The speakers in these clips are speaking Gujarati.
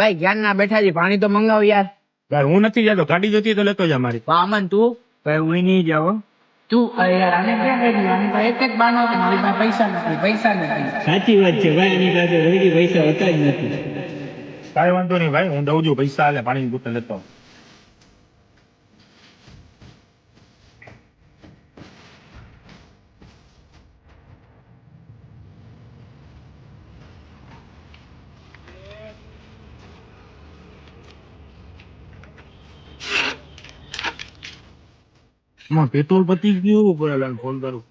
ભાઈ જ્ઞાનના બેઠા છે, પાણી તો મંગાવ યાર. ભાઈ હું નથી જતો, ગાડી જોતી તો લેતો જા મારી. આમન તું ભાઈ હું નહીં જાઉં. તું અરે યાર આને કેમ રેડી? આની પાસે એક જ બાનો હતો, મારી પાસે પૈસા નથી. સાચી વાત છે ભાઈ, એની પાસે રેડી પૈસા હોતા જ નથી. કાંઈ વાંધો નહીં ભાઈ, હું દઉં છું પૈસા, હાલે પાણીની બોટલ લેતો આવું. પેટ્રોલ પતી ગયું, બોલાને ફોન કરું.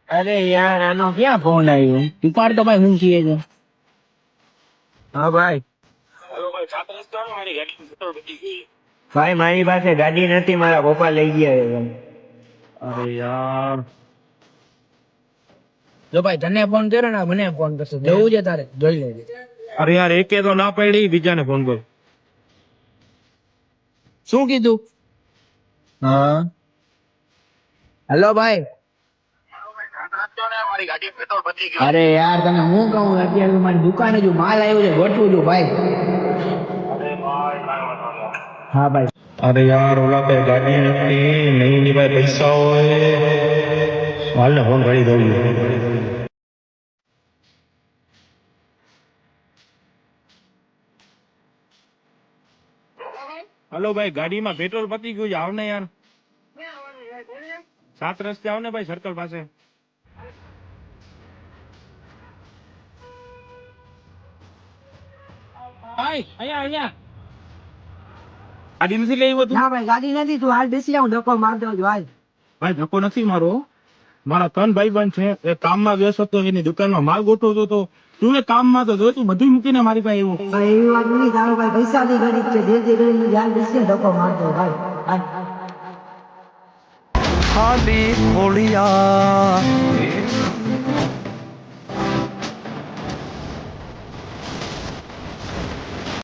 અરે યાર આનો ક્યાં ફોન આવ્યો? ઉપાડ તો ભાઈ, હું કીએ છે. હા ભાઈ. ભાઈ મારી પાસે ગાડી નથી, મારા પપ્પા લઈ ગયા છે. અરે યાર, જો ભાઈ તને ફોન કર્યો ને, મને ફોન કરશે. જવું છે તારે? જોઈ લેજે. અરે યાર, એકે તો ના પડી, બીજાને ફોન કર. શું કીધું? હા હેલો ભાઈ. અરે યાર તમે હું કહું, અત્યારે મારી દુકાને જો માલ આવ્યો છે, ગોઠવું છું ભાઈ. હા ભાઈ. અરે યાર, ઓલા ભાઈ ગાડી નથી, નહીં ની ભાઈ પૈસા હોય, હાલને ફોન કરી દઉં. હલો ભાઈ, ગાડીમાં પેટ્રોલ પતી ગયું છે, આવ ને યાર. 7 રસ્તે આવ ને ભાઈ, સર્કલ પાસે. ભાઈ અહીંયા ગાડી નથી લઈ આવ્યો તું? ના ભાઈ ગાડી નથી, તું હાલ બેસી જાવ, ધક્કો માર દઉં છું હાલ. ભાઈ ધક્કો નથી મારો, મારા 3 ભાઈબંધ છે, એ કામમાં વ્યસ્ત હતો, એની દુકાનમાં માલ ગોઠવતો હતો. તું એ કામમાં તો જો, તું બધું મૂકીને મારી પાસે એવું. ભાઈ એવી વાત નહીં, તારો ભાઈ પૈસાની ગરીબ છે, જે ગરીબ હાલ બેસી ધક્કો માર દઉં ભાઈ. ખાલી ખોળિયા